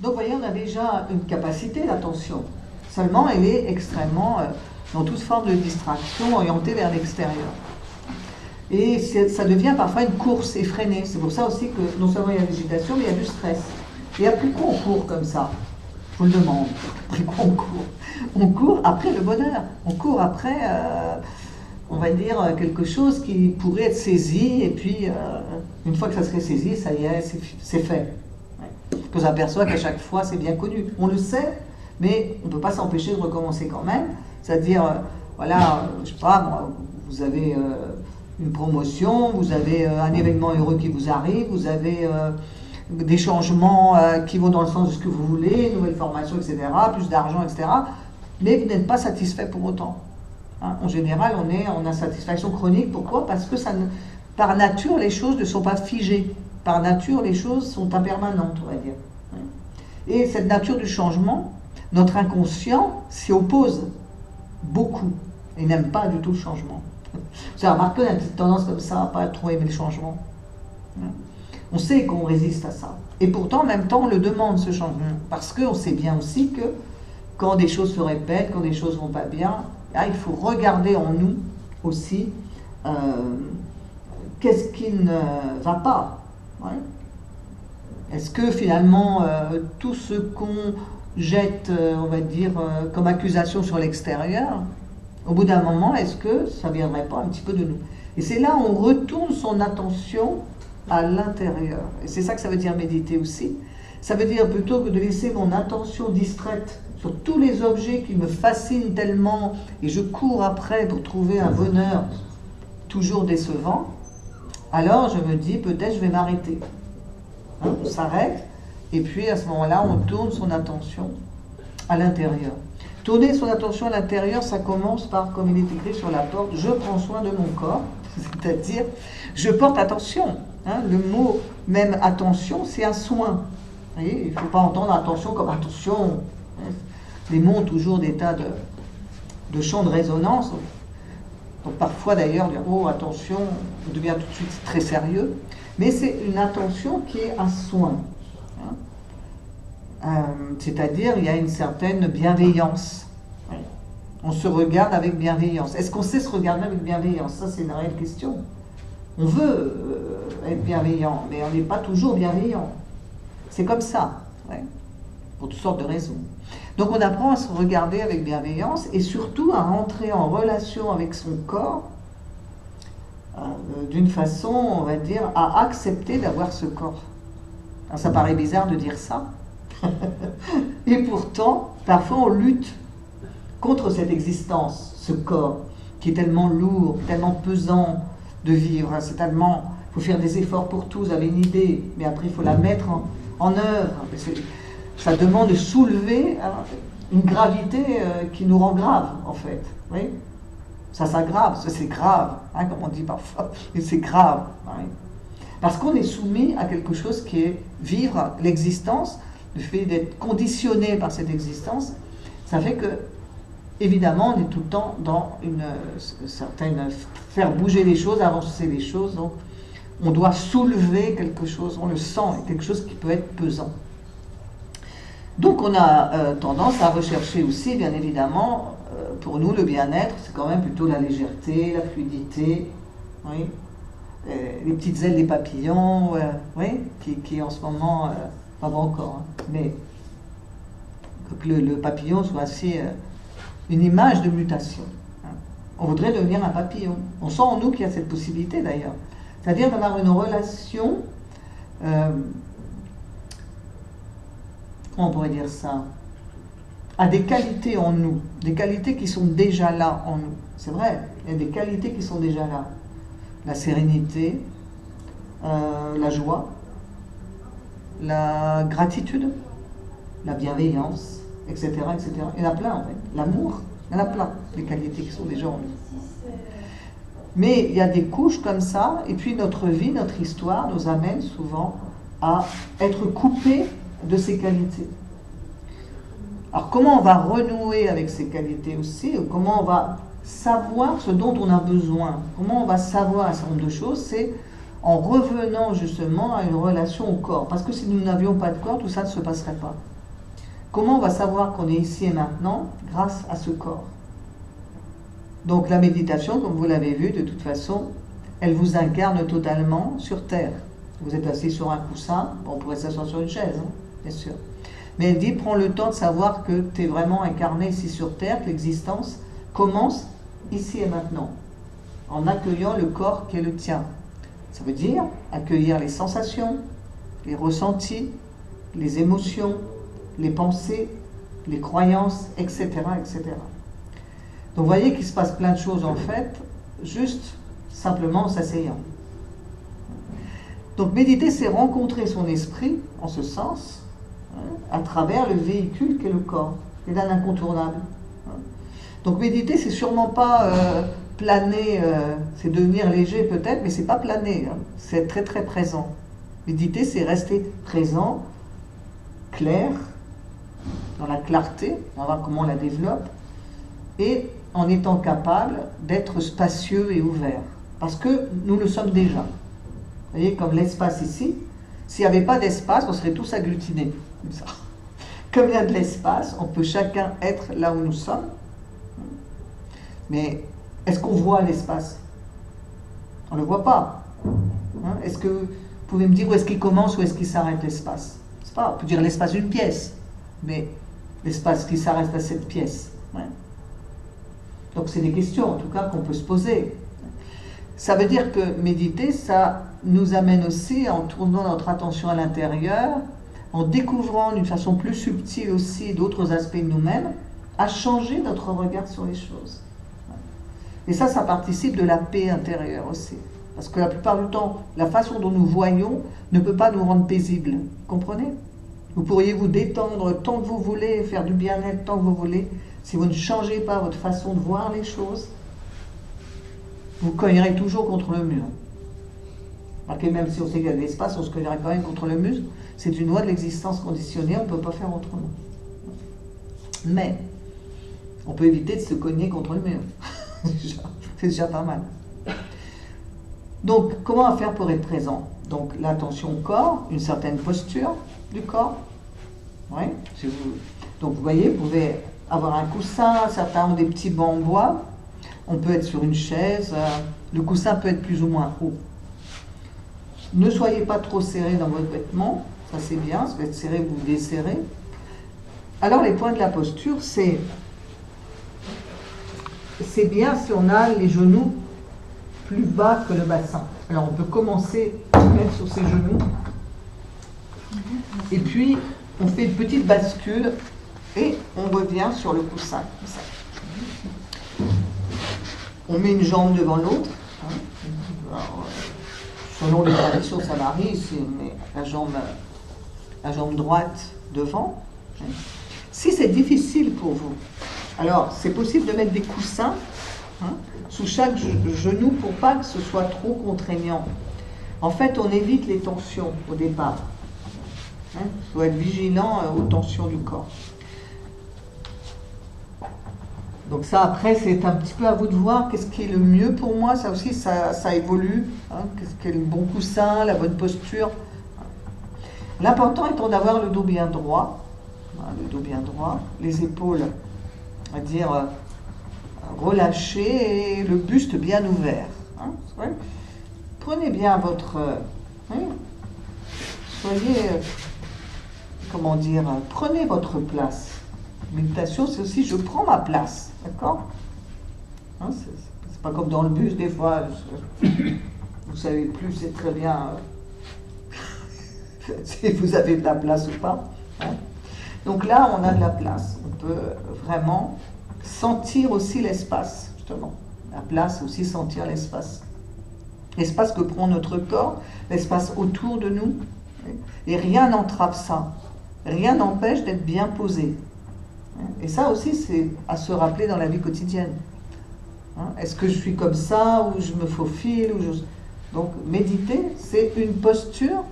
Donc, vous voyez, on a déjà une capacité d'attention. Seulement, elle est extrêmement, dans toute forme de distraction, orientée vers l'extérieur. Et ça devient parfois une course effrénée. C'est pour ça aussi que non seulement il y a l'agitation, mais il y a du stress. Et après quoi on court comme ça? Je vous le demande. Après quoi on court? On court après le bonheur. On court après, on va dire, quelque chose qui pourrait être saisi. Et puis, une fois que ça serait saisi, ça y est, c'est fait. Ouais. On s'aperçoit qu'à chaque fois, c'est bien connu. On le sait, mais on ne peut pas s'empêcher de recommencer quand même. C'est-à-dire, voilà, je sais pas, moi, vous avez une promotion, vous avez un événement heureux qui vous arrive, vous avez des changements qui vont dans le sens de ce que vous voulez, une nouvelle formation, etc., plus d'argent, etc., mais vous n'êtes pas satisfait pour autant. Hein, en général, on est en insatisfaction chronique. Pourquoi? Parce que par nature, les choses ne sont pas figées. Par nature, les choses sont impermanentes, on va dire. Et cette nature du changement, notre inconscient s'y oppose beaucoup et n'aime pas du tout le changement. Vous avez remarqué, on a une petite tendance comme ça à pas trop aimer le changement. On sait qu'on résiste à ça. Et pourtant, en même temps, on le demande, ce changement. Parce qu'on sait bien aussi que quand des choses se répètent, quand des choses ne vont pas bien, là, il faut regarder en nous aussi qu'est-ce qui ne va pas. Ouais. Est-ce que finalement, tout ce qu'on jette, on va dire, comme accusation sur l'extérieur, au bout d'un moment, est-ce que ça ne viendrait pas un petit peu de nous? Et c'est là où on retourne son attention à l'intérieur. Et c'est ça que ça veut dire méditer aussi. Ça veut dire plutôt que de laisser mon attention distraite sur tous les objets qui me fascinent tellement et je cours après pour trouver un bonheur toujours décevant, alors je me dis peut-être je vais m'arrêter. Hein, on s'arrête et puis à ce moment-là, on tourne son attention à l'intérieur. Tourner son attention à l'intérieur, ça commence par, comme il est écrit sur la porte, je prends soin de mon corps, c'est-à-dire je porte attention. Hein, le mot même attention, c'est un soin. Vous voyez, il ne faut pas entendre attention comme attention. Hein, les mots ont toujours des tas de champs de résonance. Donc parfois d'ailleurs, dire oh attention, on devient tout de suite très sérieux. Mais c'est une attention qui est un soin. C'est-à-dire il y a une certaine bienveillance. On se regarde avec bienveillance. Est-ce qu'on sait se regarder avec bienveillance? Ça, c'est une réelle question. On veut être bienveillant, mais on n'est pas toujours bienveillant. C'est comme ça, ouais, pour toutes sortes de raisons. Donc on apprend à se regarder avec bienveillance et surtout à rentrer en relation avec son corps d'une façon, on va dire, à accepter d'avoir ce corps. Alors, ça paraît bizarre de dire ça. Et pourtant, parfois on lutte contre cette existence, ce corps, qui est tellement lourd, tellement pesant de vivre. C'est tellement, il faut faire des efforts pour tout, vous avez une idée, mais après il faut la mettre en œuvre. Ça demande de soulever une gravité qui nous rend grave, en fait. Oui, ça s'aggrave, ça c'est grave, hein, comme on dit parfois, mais c'est grave. Oui. Parce qu'on est soumis à quelque chose qui est vivre l'existence. Le fait d'être conditionné par cette existence, ça fait que, évidemment, on est tout le temps dans une certaine... faire bouger les choses, avancer les choses. Donc, on doit soulever quelque chose, on le sent, quelque chose qui peut être pesant. Donc, on a tendance à rechercher aussi, bien évidemment, pour nous, le bien-être, c'est quand même plutôt la légèreté, la fluidité, oui, les petites ailes des papillons, oui, qui en ce moment... pas bon encore, hein, mais que le papillon soit aussi une image de mutation. Hein. On voudrait devenir un papillon. On sent en nous qu'il y a cette possibilité d'ailleurs. C'est-à-dire d'avoir une relation, comment on pourrait dire ça, à des qualités en nous, des qualités qui sont déjà là en nous. C'est vrai, il y a des qualités qui sont déjà là. La sérénité, la joie, la gratitude, la bienveillance, etc., etc. Il y en a plein en fait. L'amour, il y en a plein, des qualités qui sont déjà en nous. Mais il y a des couches comme ça, et puis notre vie, notre histoire nous amène souvent à être coupés de ces qualités. Alors comment on va renouer avec ces qualités aussi, ou comment on va savoir ce dont on a besoin, comment on va savoir un certain nombre de choses, c'est en revenant justement à une relation au corps. Parce que si nous n'avions pas de corps, tout ça ne se passerait pas. Comment on va savoir qu'on est ici et maintenant? Grâce à ce corps. Donc la méditation, comme vous l'avez vu, de toute façon, elle vous incarne totalement sur Terre. Vous êtes assis sur un coussin, on pourrait s'asseoir sur une chaise, hein, bien sûr. Mais elle dit, prends le temps de savoir que tu es vraiment incarné ici sur Terre, que l'existence commence ici et maintenant, en accueillant le corps qui est le tien. Ça veut dire accueillir les sensations, les ressentis, les émotions, les pensées, les croyances, etc., etc. Donc vous voyez qu'il se passe plein de choses en fait, juste simplement en s'asseyant. Donc méditer, c'est rencontrer son esprit, en ce sens, à travers le véhicule qu'est le corps, qui est un incontournable. Donc méditer, c'est sûrement pas planer, c'est devenir léger peut-être, mais c'est pas planer, hein. C'est être très très présent. Méditer, c'est rester présent, clair, dans la clarté, on va voir comment on la développe, et en étant capable d'être spacieux et ouvert. Parce que nous le sommes déjà. Vous voyez, comme l'espace ici, s'il n'y avait pas d'espace, on serait tous agglutinés. Comme ça. Comme il y a de l'espace, on peut chacun être là où nous sommes. Mais est-ce qu'on voit l'espace? On ne le voit pas. Hein? Est-ce que vous pouvez me dire où est-ce qu'il commence, où est-ce qu'il s'arrête l'espace? C'est pas, on peut dire l'espace d'une pièce, mais l'espace qui s'arrête à cette pièce. Ouais. Donc c'est des questions en tout cas qu'on peut se poser. Ça veut dire que méditer, ça nous amène aussi, en tournant notre attention à l'intérieur, en découvrant d'une façon plus subtile aussi d'autres aspects de nous-mêmes, à changer notre regard sur les choses. Et ça participe de la paix intérieure aussi. Parce que la plupart du temps, la façon dont nous voyons ne peut pas nous rendre paisibles. Vous comprenez? Vous pourriez vous détendre tant que vous voulez, faire du bien-être tant que vous voulez. Si vous ne changez pas votre façon de voir les choses, vous cognerez toujours contre le mur. Remarquez, même si on sait qu'il y a de l'espace, on se cognerait quand même contre le mur. C'est une loi de l'existence conditionnée, on ne peut pas faire autrement. Mais, on peut éviter de se cogner contre le mur. C'est déjà pas mal. Donc, comment faire pour être présent? Donc, l'attention au corps, une certaine posture du corps. Oui, donc, vous voyez, vous pouvez avoir un coussin, certains ont des petits bancs en bois. On peut être sur une chaise, le coussin peut être plus ou moins haut. Ne soyez pas trop serré dans votre vêtement, ça c'est bien, ça peut être serré, vous desserrez. Alors les points de la posture, c'est bien si on a les genoux plus bas que le bassin. Alors on peut commencer à mettre sur ses genoux, et puis on fait une petite bascule, et on revient sur le coussin, comme ça. On met une jambe devant l'autre. Selon les traditions, ça varie. On met la jambe droite devant. Si c'est difficile pour vous, alors c'est possible de mettre des coussins sous chaque genou pour pas que ce soit trop contraignant. En fait, on évite les tensions au départ. Il faut être vigilant aux tensions du corps. Donc ça, après, c'est un petit peu à vous de voir qu'est-ce qui est le mieux pour moi. Ça aussi, ça évolue. Qu'est-ce qui est le bon coussin, la bonne posture. L'important étant d'avoir le dos bien droit. Le dos bien droit. Les épaules, on va dire, relâchées et le buste bien ouvert. Prenez bien votre... soyez... comment dire, prenez votre place. Méditation, c'est aussi je prends ma place, d'accord? C'est pas comme dans le bus, des fois, vous savez plus, c'est très bien si vous avez de la place ou pas. Donc là, on a de la place. On peut vraiment sentir aussi l'espace, justement. La place, aussi sentir l'espace. L'espace que prend notre corps, l'espace autour de nous. Et rien n'entrave ça. Rien n'empêche d'être bien posé. Et ça aussi, c'est à se rappeler dans la vie quotidienne. Est-ce que je suis comme ça, ou je me faufile, Donc, méditer, c'est une posture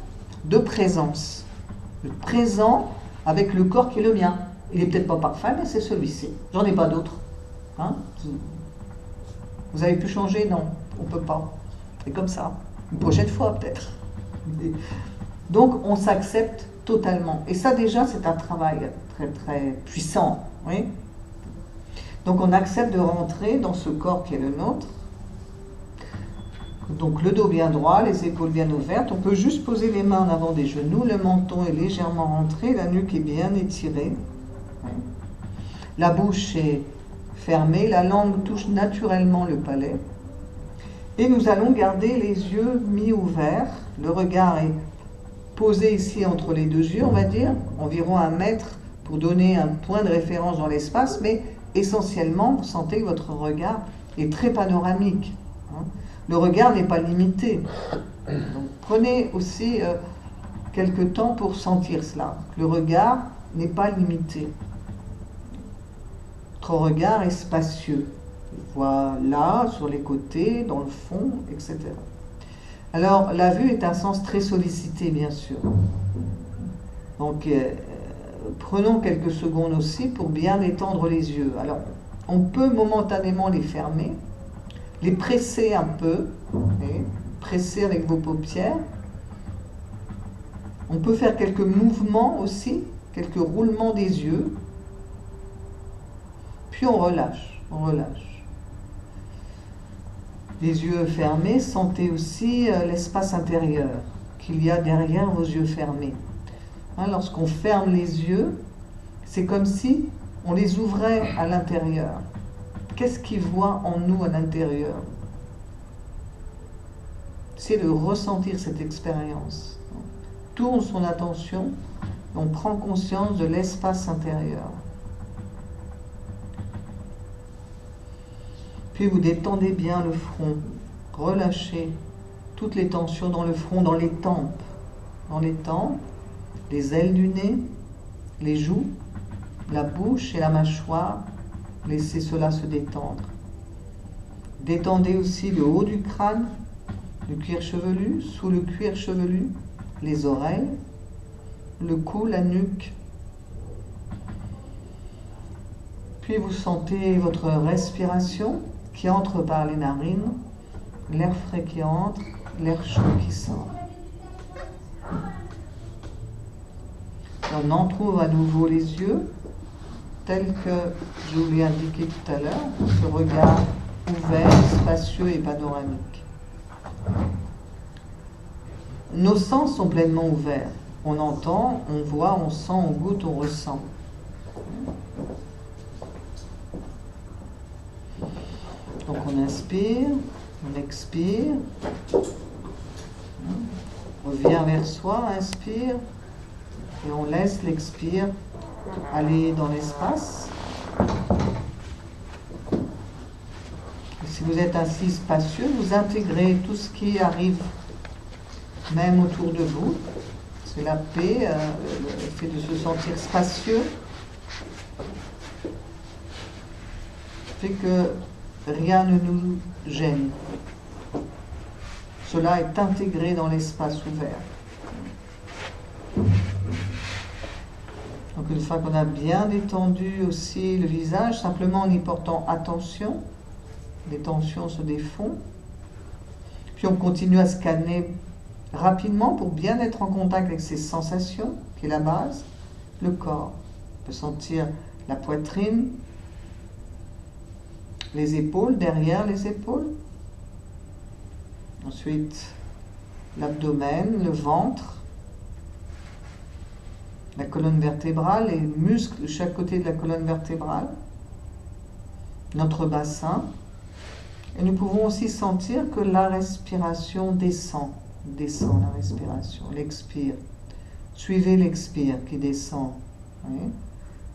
de présence. Le présent avec le corps qui est le mien. Il n'est peut-être pas parfait, mais c'est celui-ci. J'en ai pas d'autre. Vous avez pu changer? Non, on ne peut pas. C'est comme ça. Une prochaine fois, peut-être. Donc, on s'accepte totalement. Et ça déjà, c'est un travail très très puissant. Oui. Donc on accepte de rentrer dans ce corps qui est le nôtre. Donc le dos bien droit, les épaules bien ouvertes. On peut juste poser les mains en avant des genoux, le menton est légèrement rentré, la nuque est bien étirée. Oui. La bouche est fermée, la langue touche naturellement le palais. Et nous allons garder les yeux mi-ouverts. Le regard est posé ici entre les deux yeux, on va dire, environ 1 mètre pour donner un point de référence dans l'espace, mais essentiellement, vous sentez que votre regard est très panoramique. Le regard n'est pas limité. Donc, prenez aussi quelques temps pour sentir cela. Le regard n'est pas limité. Votre regard est spacieux. Voilà, sur les côtés, dans le fond, etc. Alors, la vue est un sens très sollicité, bien sûr. Donc, prenons quelques secondes aussi pour bien détendre les yeux. Alors, on peut momentanément les fermer, les presser un peu, presser avec vos paupières. On peut faire quelques mouvements aussi, quelques roulements des yeux. Puis on relâche, on relâche. Les yeux fermés, sentez aussi l'espace intérieur qu'il y a derrière vos yeux fermés. Lorsqu'on ferme les yeux, c'est comme si on les ouvrait à l'intérieur. Qu'est-ce qu'ils voient en nous à l'intérieur? C'est de ressentir cette expérience. Tourne son attention, on prend conscience de l'espace intérieur. Puis vous détendez bien le front, relâchez toutes les tensions dans le front, dans les tempes, les ailes du nez, les joues, la bouche et la mâchoire. Laissez cela se détendre. Détendez aussi le haut du crâne, le cuir chevelu, sous le cuir chevelu, les oreilles, le cou, la nuque. Puis vous sentez votre respiration qui entre par les narines, l'air frais qui entre, l'air chaud qui sort. On entrouvre à nouveau les yeux, tel que je vous l'ai indiqué tout à l'heure, ce regard ouvert, spacieux et panoramique. Nos sens sont pleinement ouverts. On entend, on voit, on sent, on goûte, on ressent. Donc on inspire, on expire, on revient vers soi, inspire, et on laisse l'expire aller dans l'espace. Si vous êtes assis spacieux, vous intégrez tout ce qui arrive, même autour de vous. C'est la paix, le fait de se sentir spacieux, fait que rien ne nous gêne. Cela est intégré dans l'espace ouvert. Donc une fois qu'on a bien détendu aussi le visage, simplement en y portant attention, les tensions se défont. Puis on continue à scanner rapidement pour bien être en contact avec ces sensations, qui est la base, le corps. On peut sentir la poitrine, les épaules, derrière les épaules. Ensuite, l'abdomen, le ventre, la colonne vertébrale, les muscles de chaque côté de la colonne vertébrale, notre bassin. Et nous pouvons aussi sentir que la respiration descend la respiration, l'expire. Suivez l'expire qui descend. Oui.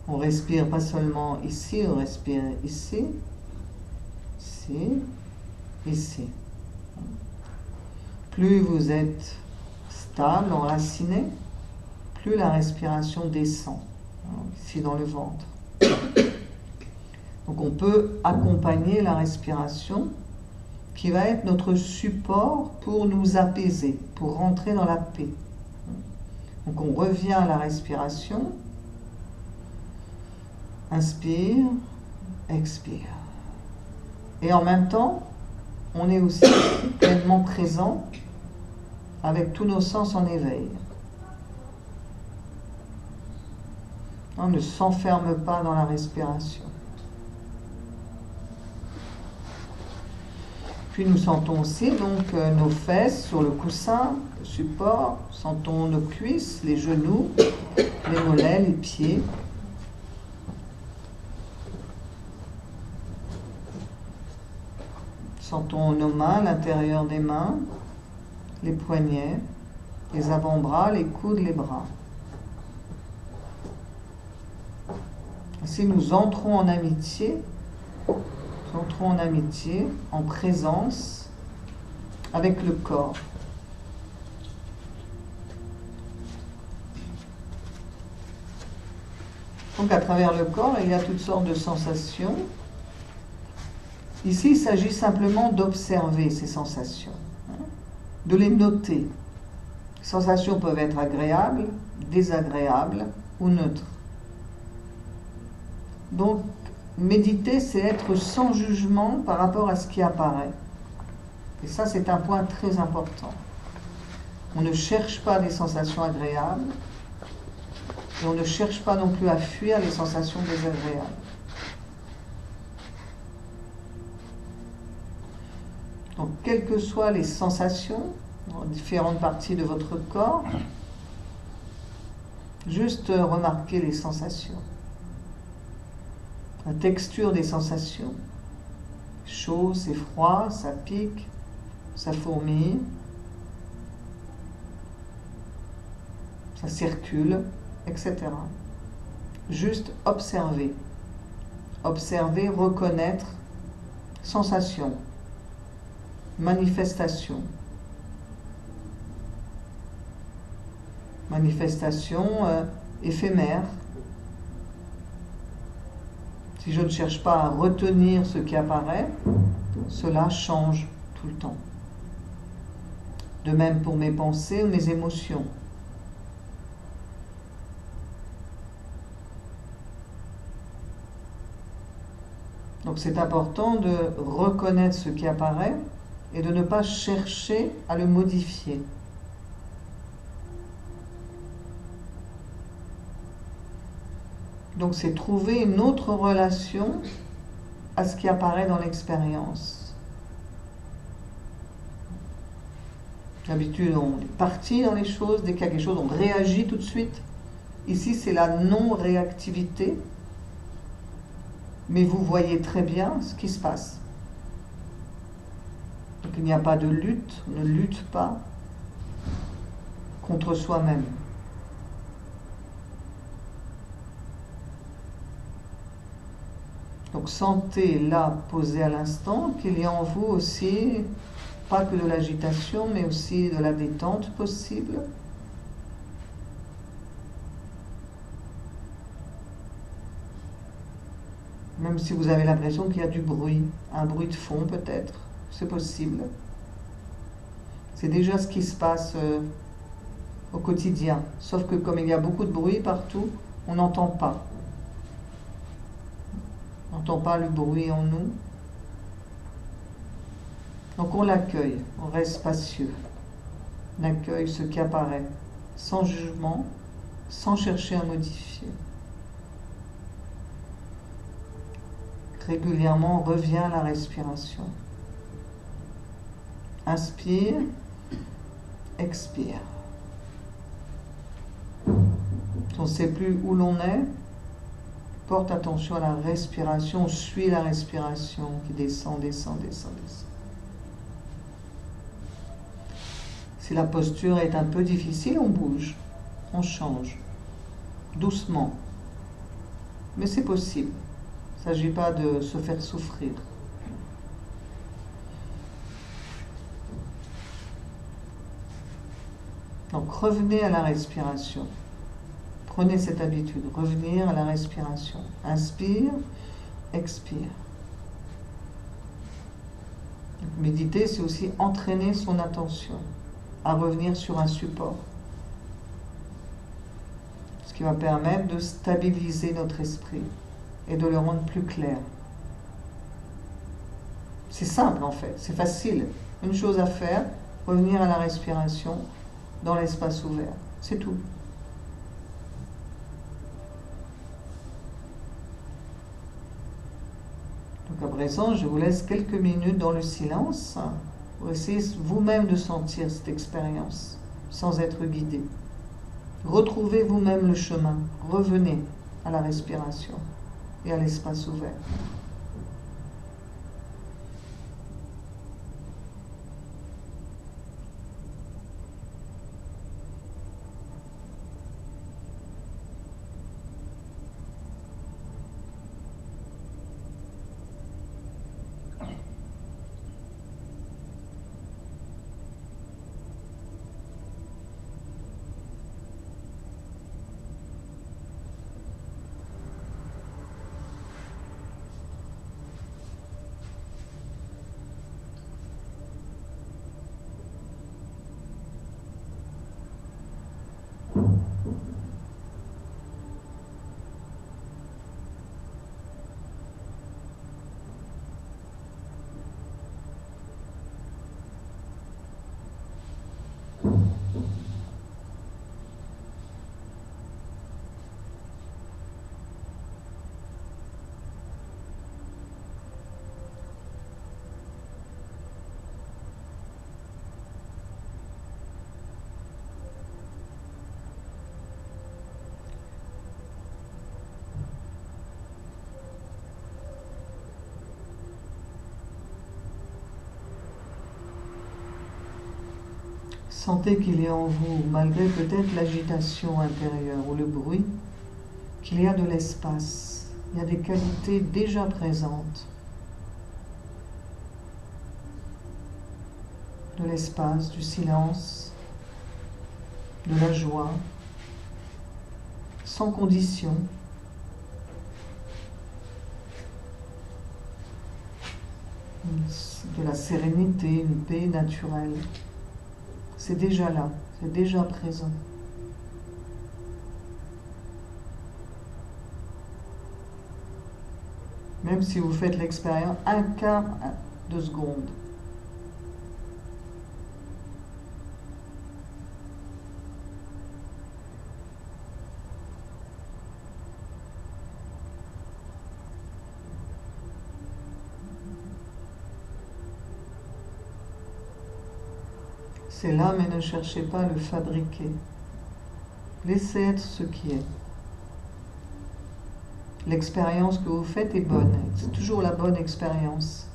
On respire pas seulement ici, on respire ici, ici, ici. Plus vous êtes stable, enraciné, plus la respiration descend, ici dans le ventre. Donc on peut accompagner la respiration qui va être notre support pour nous apaiser, pour rentrer dans la paix. Donc on revient à la respiration, inspire, expire. Et en même temps, on est aussi pleinement présent avec tous nos sens en éveil. On ne s'enferme pas dans la respiration. Puis nous sentons aussi donc nos fesses sur le coussin, le support, sentons nos cuisses, les genoux, les mollets, les pieds. Sentons nos mains, l'intérieur des mains, les poignets, les avant-bras, les coudes, les bras. Ainsi nous entrons en amitié, en présence avec le corps. Donc à travers le corps, il y a toutes sortes de sensations. Ici, il s'agit simplement d'observer ces sensations, de les noter. Les sensations peuvent être agréables, désagréables ou neutres. Donc, méditer, c'est être sans jugement par rapport à ce qui apparaît. Et ça, c'est un point très important. On ne cherche pas des sensations agréables et on ne cherche pas non plus à fuir les sensations désagréables. Donc, quelles que soient les sensations dans différentes parties de votre corps, juste remarquez les sensations. La texture des sensations. Chaud, c'est froid, ça pique, ça fourmille, ça circule, etc. Juste observer. Observer, reconnaître, sensation, manifestation. Manifestation éphémère. Si je ne cherche pas à retenir ce qui apparaît, cela change tout le temps. De même pour mes pensées ou mes émotions. Donc c'est important de reconnaître ce qui apparaît et de ne pas chercher à le modifier. Donc c'est trouver une autre relation à ce qui apparaît dans l'expérience. D'habitude, on est parti dans les choses, dès qu'il y a quelque chose, on réagit tout de suite. Ici, c'est la non-réactivité, mais vous voyez très bien ce qui se passe. Donc il n'y a pas de lutte, on ne lutte pas contre soi-même. Donc sentez là, posé à l'instant, qu'il y a en vous aussi, pas que de l'agitation, mais aussi de la détente possible. Même si vous avez l'impression qu'il y a du bruit, un bruit de fond peut-être, c'est possible. C'est déjà ce qui se passe au quotidien. Sauf que comme il y a beaucoup de bruit partout, on n'entend pas. On n'entend pas le bruit en nous. Donc on l'accueille, on reste spacieux. On accueille ce qui apparaît, sans jugement, sans chercher à modifier. Régulièrement, on revient à la respiration. Inspire, expire. Si on ne sait plus où l'on est, porte attention à la respiration, on suit la respiration qui descend, descend, descend, descend. Si la posture est un peu difficile, on bouge, on change, doucement. Mais c'est possible. Il ne s'agit pas de se faire souffrir. Donc revenez à la respiration. Prenez cette habitude, revenir à la respiration. Inspire, expire. Donc, méditer, c'est aussi entraîner son attention à revenir sur un support. Ce qui va permettre de stabiliser notre esprit et de le rendre plus clair. C'est simple en fait, c'est facile. Une chose à faire, revenir à la respiration dans l'espace ouvert. C'est tout. Donc à présent, je vous laisse quelques minutes dans le silence pour essayer vous-même de sentir cette expérience sans être guidé. Retrouvez vous-même le chemin, revenez à la respiration et à l'espace ouvert. Sentez qu'il y a en vous, malgré peut-être l'agitation intérieure ou le bruit, qu'il y a de l'espace, il y a des qualités déjà présentes. De l'espace, du silence, de la joie, sans condition. De la sérénité, une paix naturelle. C'est déjà là, c'est déjà présent. Même si vous faites l'expérience un quart de seconde. C'est là, mais ne cherchez pas à le fabriquer. Laissez être ce qui est. L'expérience que vous faites est bonne. C'est toujours la bonne expérience.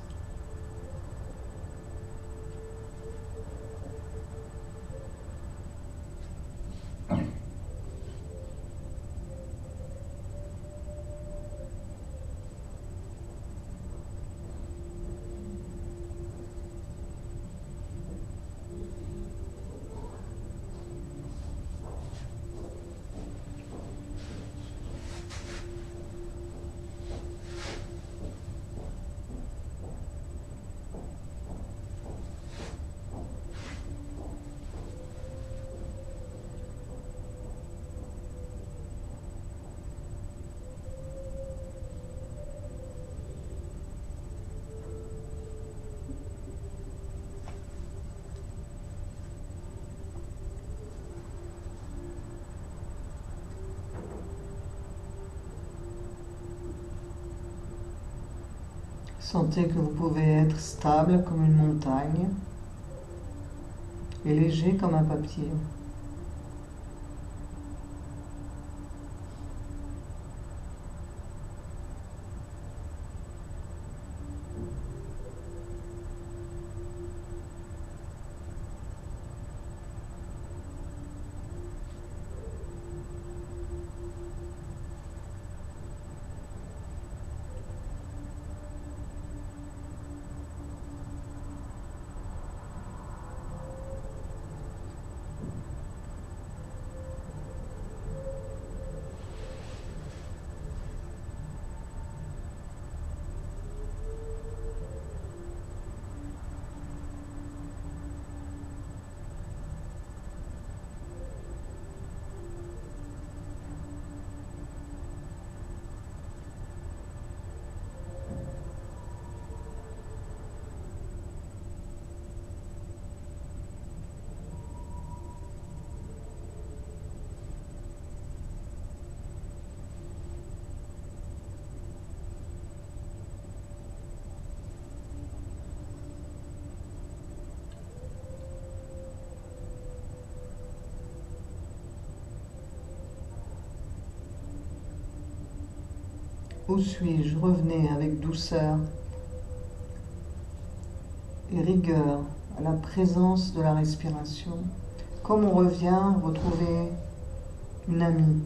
Sentez que vous pouvez être stable comme une montagne et léger comme un papier. Où suis-je? Revenez avec douceur et rigueur à la présence de la respiration. Comme on revient retrouver une amie.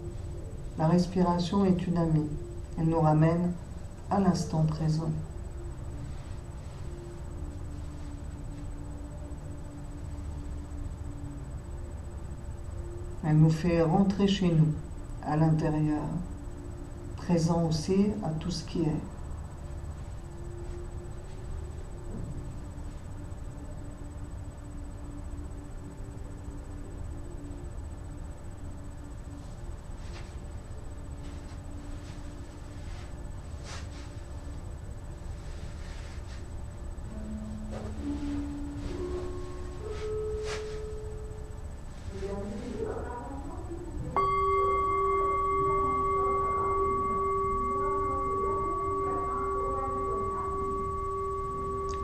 La respiration est une amie. Elle nous ramène à l'instant présent. Elle nous fait rentrer chez nous, à l'intérieur, présent aussi à tout ce qui est.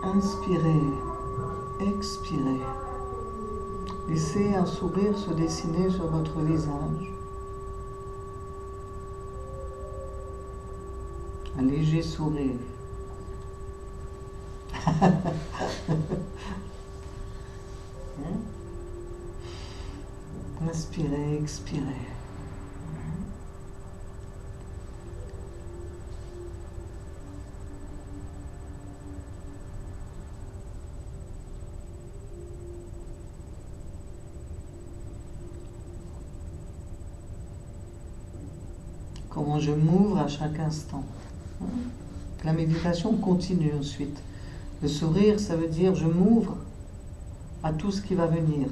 Inspirez, expirez. Laissez un sourire se dessiner sur votre visage. Un léger sourire. Inspirez, expirez. Comment je m'ouvre à chaque instant. La méditation continue ensuite. Le sourire, ça veut dire je m'ouvre à tout ce qui va venir.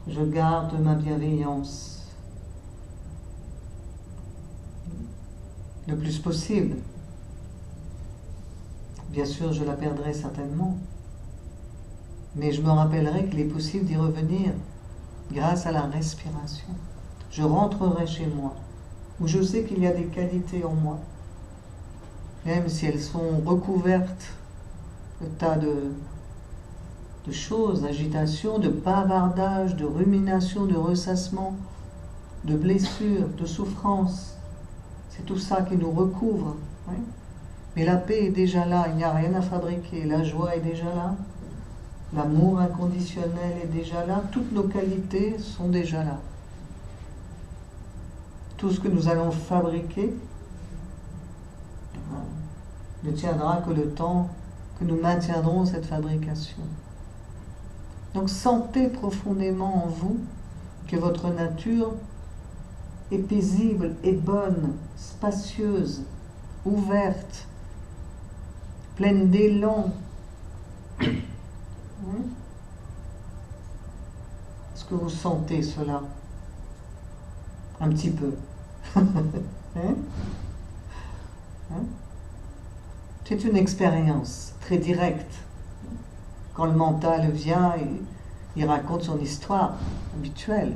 Je garde ma bienveillance le plus possible. Bien sûr, je la perdrai certainement, mais je me rappellerai qu'il est possible d'y revenir grâce à la respiration. Je rentrerai chez moi, où je sais qu'il y a des qualités en moi, même si elles sont recouvertes de tas de choses, d'agitation, de bavardage, de rumination, de ressassement, de blessures, de souffrances. C'est tout ça qui nous recouvre. Oui. Mais la paix est déjà là, il n'y a rien à fabriquer. La joie est déjà là, l'amour inconditionnel est déjà là, toutes nos qualités sont déjà là. Tout ce que nous allons fabriquer ne tiendra que le temps que nous maintiendrons cette fabrication. Donc sentez profondément en vous que votre nature est paisible, est bonne, spacieuse, ouverte, pleine d'élan. Est-ce que vous sentez cela? Un petit peu. C'est une expérience très directe. Quand le mental vient, il raconte son histoire habituelle.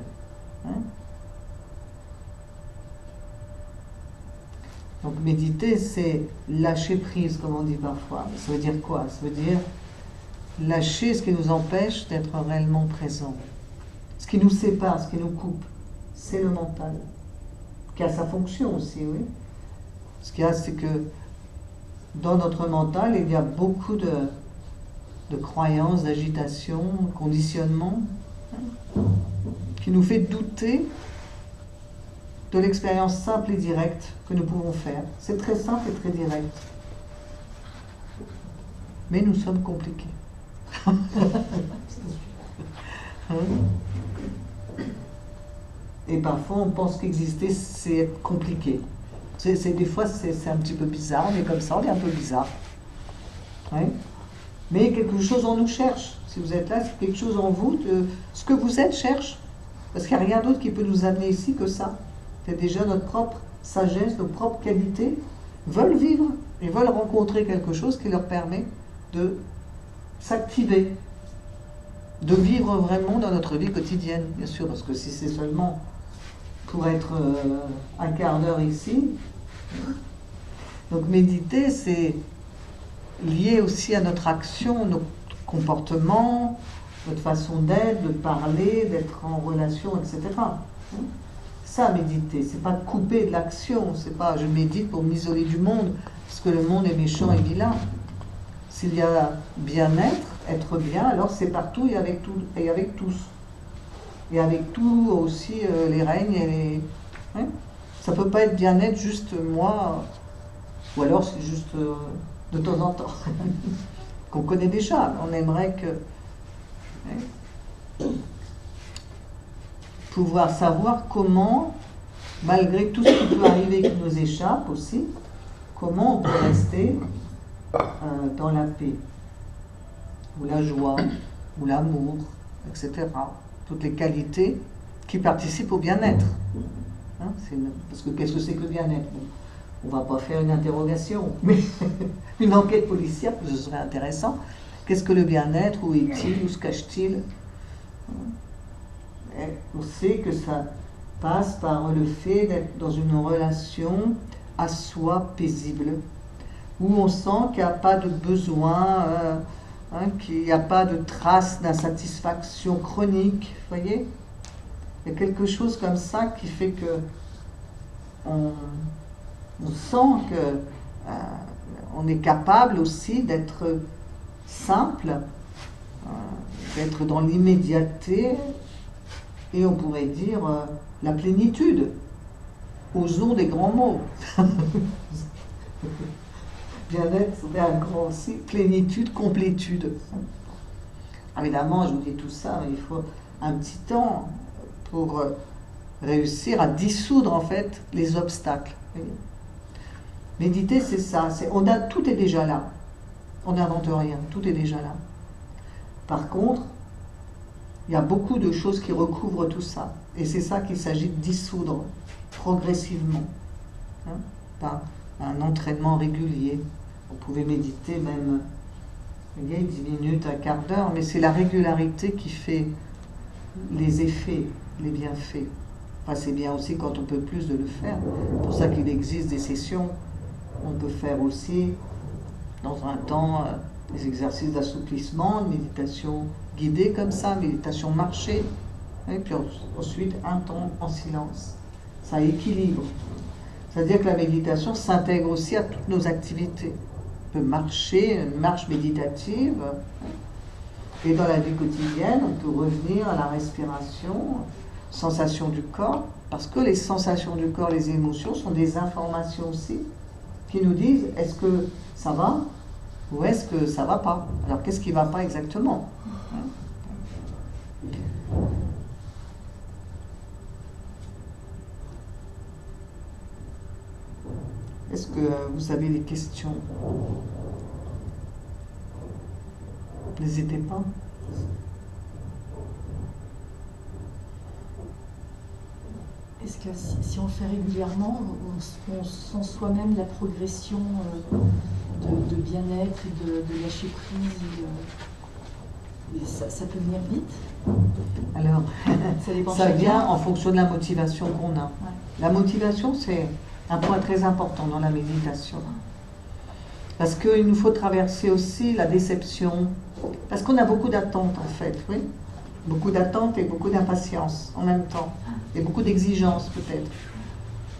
Donc méditer, c'est lâcher prise, comme on dit parfois. Ça veut dire quoi? Ça veut dire lâcher ce qui nous empêche d'être réellement présent. Ce qui nous sépare, ce qui nous coupe, c'est le mental, qui a sa fonction aussi, oui. Ce qu'il y a, c'est que dans notre mental, il y a beaucoup de croyances, d'agitation, de conditionnement, qui nous fait douter de l'expérience simple et directe que nous pouvons faire. C'est très simple et très direct. Mais nous sommes compliqués. Et parfois, on pense qu'exister, c'est être compliqué. Des fois, c'est un petit peu bizarre, on est comme ça, on est un peu bizarre. Ouais. Mais quelque chose en nous cherche. Si vous êtes là, c'est quelque chose en vous, ce que vous êtes cherche. Parce qu'il n'y a rien d'autre qui peut nous amener ici que ça. C'est déjà notre propre sagesse, nos propres qualités veulent vivre et veulent rencontrer quelque chose qui leur permet de s'activer, de vivre vraiment dans notre vie quotidienne, bien sûr, parce que si c'est seulement pour être un quart d'heure ici, donc méditer, c'est lié aussi à notre action, nos comportements, notre façon d'être, de parler, d'être en relation, etc. Ça, méditer, c'est pas couper de l'action, c'est pas je médite pour m'isoler du monde, parce que le monde est méchant et vilain. S'il y a bien-être, être bien, alors c'est partout et avec, tout, et avec tous. Et avec tout aussi les règnes et les... Hein, ça peut pas être bien-être juste moi, ou alors c'est juste de temps en temps, qu'on connaît déjà. On aimerait que... Hein, pouvoir savoir comment, malgré tout ce qui peut arriver qui nous échappe aussi, comment on peut rester dans la paix, ou la joie, ou l'amour, etc. Toutes les qualités qui participent au bien-être. Hein, parce que qu'est-ce que c'est que le bien-être? Bon, on ne va pas faire une interrogation, mais une enquête policière, ce serait intéressant. Qu'est-ce que le bien-être? Où est-il? Où se cache-t-il? On sait que ça passe par le fait d'être dans une relation à soi paisible, où on sent qu'il n'y a pas de besoin, qu'il n'y a pas de trace d'insatisfaction chronique, vous voyez? Il y a quelque chose comme ça qui fait que on sent que on est capable aussi d'être simple, d'être dans l'immédiateté, et on pourrait dire la plénitude. Osons des grands mots. Bien-être, c'est un grand aussi. Plénitude, complétude. Évidemment, je vous dis tout ça, mais il faut un petit temps pour réussir à dissoudre en fait les obstacles. Méditer, c'est ça. Tout est déjà là. On n'invente rien. Tout est déjà là. Par contre, il y a beaucoup de choses qui recouvrent tout ça. Et c'est ça qu'il s'agit de dissoudre progressivement, hein, par un entraînement régulier. Vous pouvez méditer même 10 minutes, un quart d'heure, mais c'est la régularité qui fait les effets, les bienfaits. Enfin, c'est bien aussi quand on peut plus de le faire. C'est pour ça qu'il existe des sessions. On peut faire aussi, dans un temps, des exercices d'assouplissement, une méditation guidée comme ça, méditation marchée, et puis ensuite un temps en silence. Ça équilibre. C'est-à-dire que la méditation s'intègre aussi à toutes nos activités. On peut marcher, une marche méditative, et dans la vie quotidienne, on peut revenir à la respiration, sensation du corps, parce que les sensations du corps, les émotions sont des informations aussi qui nous disent est-ce que ça va ou est-ce que ça va pas. Alors qu'est-ce qui va pas exactement? Est-ce que vous avez des questions? N'hésitez pas. Est-ce que si on le fait régulièrement, on sent soi-même la progression de bien-être et de lâcher prise et ça peut venir vite? Alors, ça vient chacun. en fonction de la motivation qu'on a. Ouais. La motivation, c'est un point très important dans la méditation. Parce qu'il nous faut traverser aussi la déception. Parce qu'on a beaucoup d'attentes, en fait, oui. Beaucoup d'attentes et beaucoup d'impatience en même temps. Et beaucoup d'exigences, peut-être.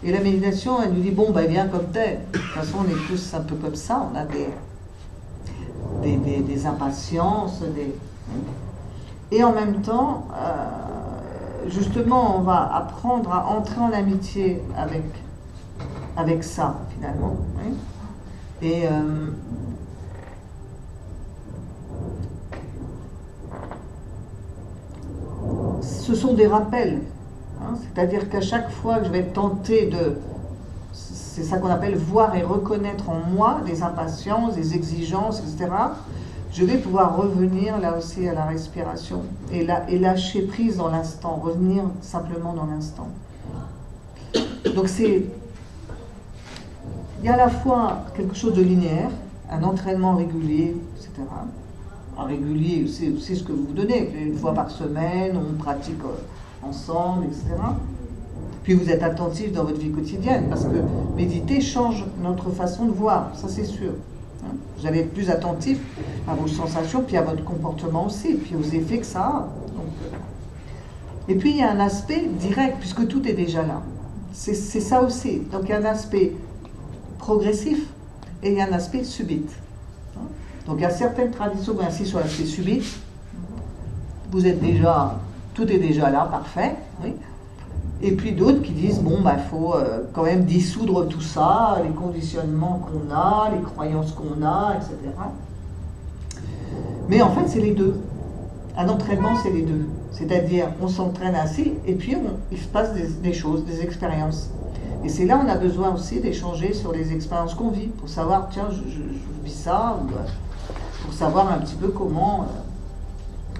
Et la méditation, elle nous dit, bon, ben, viens comme t'es. De toute façon, on est tous un peu comme ça. On a des impatiences, Et en même temps, justement, on va apprendre à entrer en amitié avec ça, finalement. Oui. Et ce sont des rappels. Hein, c'est-à-dire qu'à chaque fois que je vais tenter c'est ça qu'on appelle voir et reconnaître en moi des impatiences, des exigences, etc., je vais pouvoir revenir là aussi à la respiration et lâcher prise dans l'instant, revenir simplement dans l'instant. Donc il y a à la fois quelque chose de linéaire, un entraînement régulier, etc. Un régulier, c'est ce que vous vous donnez, une fois par semaine, on pratique ensemble, etc. Puis vous êtes attentif dans votre vie quotidienne, parce que méditer change notre façon de voir, ça c'est sûr. Vous allez être plus attentif à vos sensations, puis à votre comportement aussi, puis aux effets que ça a. Donc, Et puis il y a un aspect direct, puisque tout est déjà là. C'est ça aussi. Donc il y a un aspect progressif et il y a un aspect subite. Donc il y a certaines traditions qui insistent sur l'aspect subite. Vous êtes déjà, tout est déjà là, parfait. Oui. Et puis d'autres qui disent, bon, bah, faut quand même dissoudre tout ça, les conditionnements qu'on a, les croyances qu'on a, etc. Mais en fait, c'est les deux. Un entraînement, c'est les deux. C'est-à-dire, on s'entraîne ainsi, et puis il se passe des choses, des expériences. Et c'est là où on a besoin aussi d'échanger sur les expériences qu'on vit, pour savoir, tiens, je vis ça, ou pour savoir un petit peu comment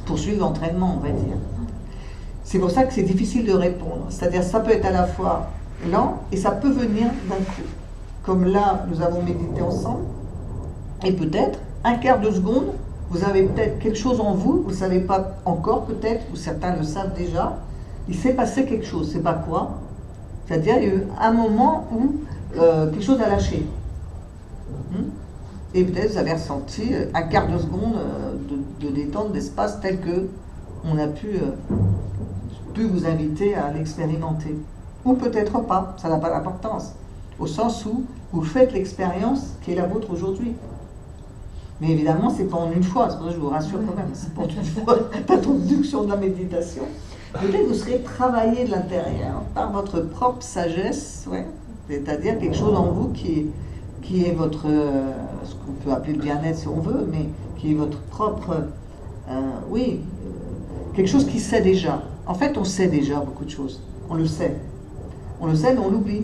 poursuivre l'entraînement, on va dire. C'est pour ça que c'est difficile de répondre. C'est-à-dire, ça peut être à la fois lent, et ça peut venir d'un coup. Comme là, nous avons médité ensemble, et peut-être, un quart de seconde, vous avez peut-être quelque chose en vous, vous ne savez pas encore peut-être, ou certains le savent déjà, il s'est passé quelque chose, c'est pas quoi. C'est-à-dire, il y a eu un moment où quelque chose a lâché. Et peut-être vous avez ressenti un quart de seconde de détente, d'espace tel que on a pu vous inviter à l'expérimenter. Ou peut-être pas, ça n'a pas d'importance. Au sens où vous faites l'expérience qui est la vôtre aujourd'hui. Mais évidemment, c'est pas en une fois, c'est pour ça que je vous rassure quand même, c'est pas en une fois l'introduction de la méditation. Peut-être que vous serez travaillé de l'intérieur par votre propre sagesse, ouais, c'est-à-dire quelque chose en vous qui est votre, ce qu'on peut appeler le bien-être si on veut, mais qui est votre propre, quelque chose qui sait déjà. En fait, on sait déjà beaucoup de choses, on le sait. On le sait, mais on l'oublie.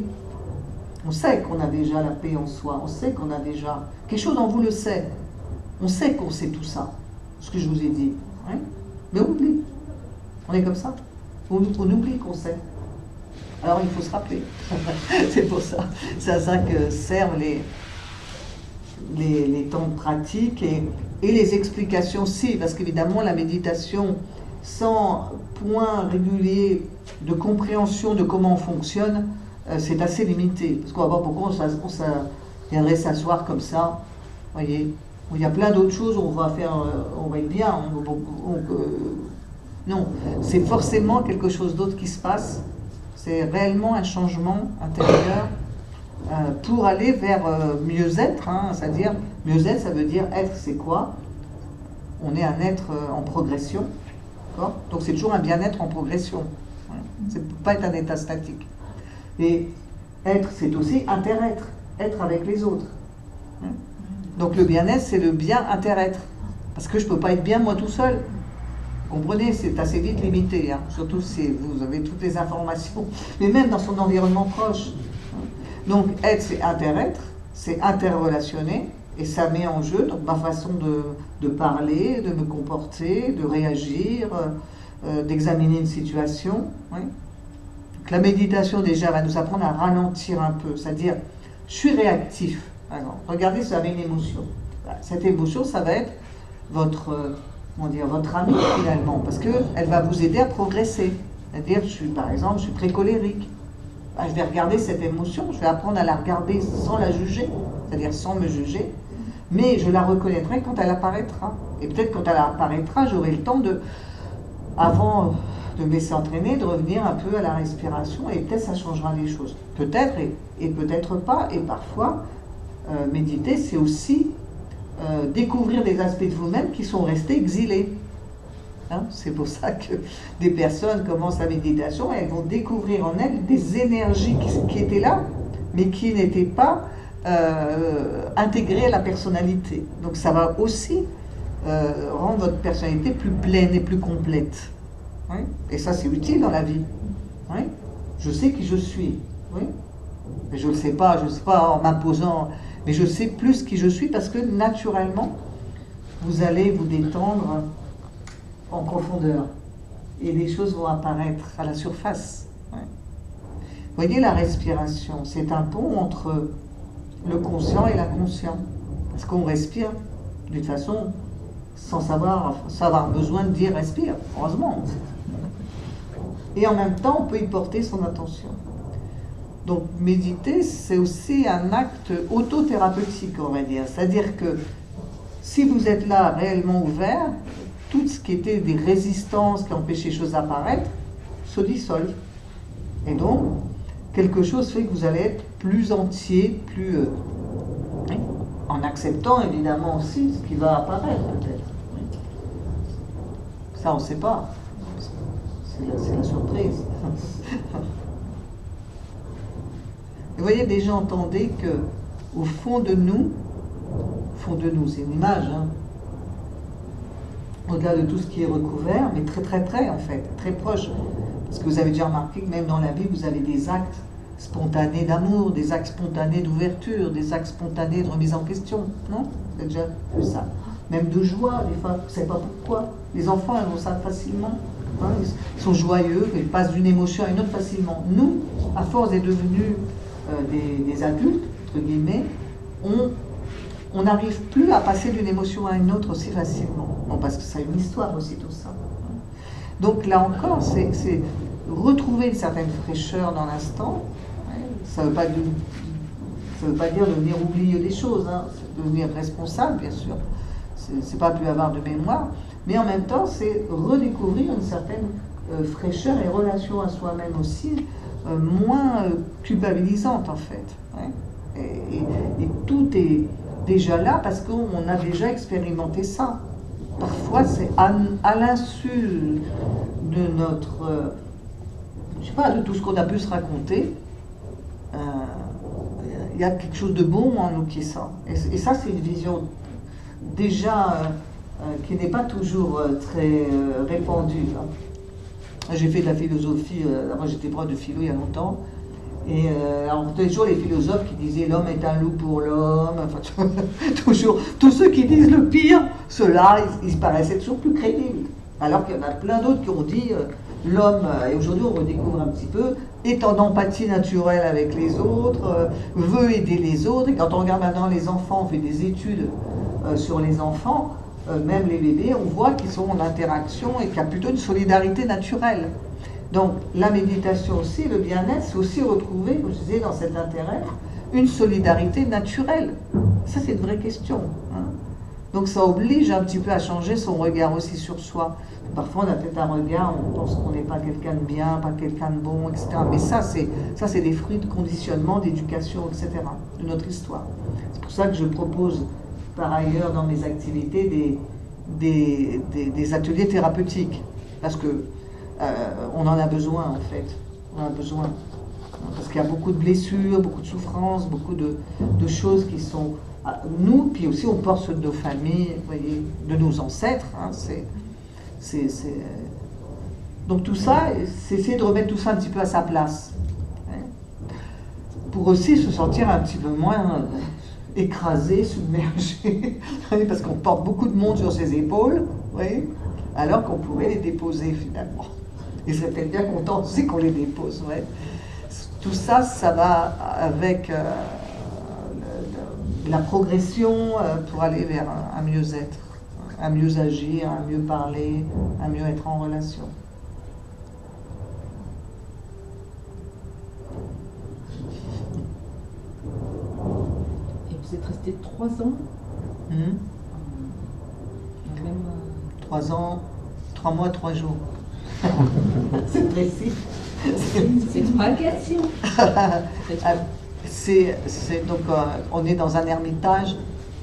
On sait qu'on a déjà la paix en soi, on sait qu'on a déjà... Quelque chose en vous le sait. On sait qu'on sait tout ça, ce que je vous ai dit. Hein, mais on oublie. On est comme ça. On oublie qu'on sait. Alors il faut se rappeler. C'est pour ça. C'est à ça que servent les temps de pratique et les explications aussi. Parce qu'évidemment, la méditation, sans point régulier de compréhension de comment on fonctionne, c'est assez limité. Parce qu'on va voir pourquoi on viendrait s'asseoir comme ça. Voyez, il y a plein d'autres choses où on va être bien. Non, c'est forcément quelque chose d'autre qui se passe. C'est réellement un changement intérieur pour aller vers mieux-être. Hein, c'est-à-dire, mieux-être, ça veut dire être, c'est quoi? On est un être en progression. Donc c'est toujours un bien-être en progression. Ouais. Ça ne peut pas être un état statique. Et être, c'est aussi inter-être, être avec les autres. Donc le bien-être, c'est le bien inter-être. Parce que je ne peux pas être bien moi tout seul. Vous comprenez, c'est assez vite limité, hein. Surtout si vous avez toutes les informations, mais même dans son environnement proche. Donc être, c'est inter-être, c'est interrelationner, et ça met en jeu donc, ma façon de parler, de me comporter, de réagir, d'examiner une situation. Oui. Donc, la méditation déjà va nous apprendre à ralentir un peu, c'est-à-dire je suis réactif. Alors, regardez, ça avait une émotion. Cette émotion, ça va être votre amie finalement, parce qu'elle va vous aider à progresser. C'est-à-dire, par exemple, je suis très colérique. Je vais regarder cette émotion, je vais apprendre à la regarder sans la juger, c'est-à-dire sans me juger, mais je la reconnaîtrai quand elle apparaîtra. Et peut-être quand elle apparaîtra, j'aurai le temps avant de me laisser entraîner, de revenir un peu à la respiration, et peut-être ça changera les choses. Peut-être et peut-être pas, et parfois, méditer, c'est aussi découvrir des aspects de vous-même qui sont restés exilés. Hein, c'est pour ça que des personnes commencent la méditation et elles vont découvrir en elles des énergies qui étaient là, mais qui n'étaient pas intégrées à la personnalité. Donc ça va aussi rendre votre personnalité plus pleine et plus complète. Oui. Et ça, c'est utile dans la vie. Oui. Je sais qui je suis. Oui. Mais je ne le sais pas en m'imposant, mais je sais plus qui je suis parce que naturellement, vous allez vous détendre en profondeur et les choses vont apparaître à la surface. Ouais. Vous voyez, la respiration, c'est un pont entre le conscient et l'inconscient. Parce qu'on respire d'une façon sans avoir besoin de dire respire, heureusement. Et en même temps, on peut y porter son attention. Donc méditer, c'est aussi un acte autothérapeutique, on va dire. C'est-à-dire que si vous êtes là réellement ouvert, tout ce qui était des résistances qui empêchaient les choses d'apparaître, se dissolvent. Et donc, quelque chose fait que vous allez être plus entier, plus... hein, en acceptant évidemment aussi ce qui va apparaître peut-être. Oui. Ça, on ne sait pas. C'est la surprise. Vous voyez, déjà entendez que au fond de nous, c'est une image, hein, au-delà de tout ce qui est recouvert, mais très très près en fait, très proche. Parce que vous avez déjà remarqué que même dans la vie, vous avez des actes spontanés d'amour, des actes spontanés d'ouverture, des actes spontanés de remise en question, non? Vous avez déjà vu ça. Même de joie, des fois, vous ne savez pas pourquoi. Les enfants, ils ont ça facilement. Hein, ils sont joyeux, ils passent d'une émotion à une autre facilement. Nous, à force d'être devenus des adultes, entre guillemets, on n'arrive plus à passer d'une émotion à une autre aussi facilement. Bon, parce que ça a une histoire aussi, tout ça. Donc là encore, c'est retrouver une certaine fraîcheur dans l'instant. Ça ne veut pas dire devenir oublieux des choses, hein. C'est devenir responsable, bien sûr. C'est pas plus avoir de mémoire, mais en même temps, c'est redécouvrir une certaine fraîcheur et relation à soi-même aussi, moins culpabilisante en fait. Hein. Et tout est déjà là parce qu'on a déjà expérimenté ça. Parfois, c'est à l'insu de notre, je sais pas, de tout ce qu'on a pu se raconter, il y a quelque chose de bon en nous qui est ça. Et ça, c'est une vision déjà qui n'est pas toujours très répandue. Hein. J'ai fait de la philosophie, moi j'étais prof de philo il y a longtemps, et alors on toujours les philosophes qui disaient l'homme est un loup pour l'homme, enfin toujours, tous ceux qui disent le pire, ceux-là, ils paraissaient toujours plus crédibles. Alors qu'il y en a plein d'autres qui ont dit l'homme, et aujourd'hui on redécouvre un petit peu, est en empathie naturelle avec les autres, veut aider les autres, et quand on regarde maintenant les enfants, on fait des études sur les enfants, même les bébés, on voit qu'ils sont en interaction et qu'il y a plutôt une solidarité naturelle. Donc la méditation aussi, le bien-être, c'est aussi retrouver, comme je disais, dans cet intérêt, une solidarité naturelle. Ça, c'est une vraie question. Hein. Donc ça oblige un petit peu à changer son regard aussi sur soi. Parfois, on a peut-être un regard, on pense qu'on n'est pas quelqu'un de bien, pas quelqu'un de bon, etc. Mais ça, c'est des fruits de conditionnement, d'éducation, etc., de notre histoire. C'est pour ça que je propose, par ailleurs, dans mes activités, des ateliers thérapeutiques. Parce que on en a besoin, en fait. On en a besoin. Parce qu'il y a beaucoup de blessures, beaucoup de souffrances, beaucoup de choses qui sont... nous, puis aussi on porte ceux de nos familles, vous voyez, de nos ancêtres. Hein, donc tout ça, c'est essayer de remettre tout ça un petit peu à sa place. Hein, pour aussi se sentir un petit peu moins écrasé, submergé. Parce qu'on porte beaucoup de monde sur ses épaules, oui, alors qu'on pourrait les déposer finalement. Ils seraient peut-être bien contents aussi qu'on les dépose. Ouais. Tout ça, ça va avec la progression pour aller vers un mieux-être, un mieux agir, un mieux parler, un mieux être en relation. Et vous êtes resté 3 ans Même 3 ans, 3 mois, 3 jours. C'est précis. C'est une vraie question. Donc, on est dans un ermitage,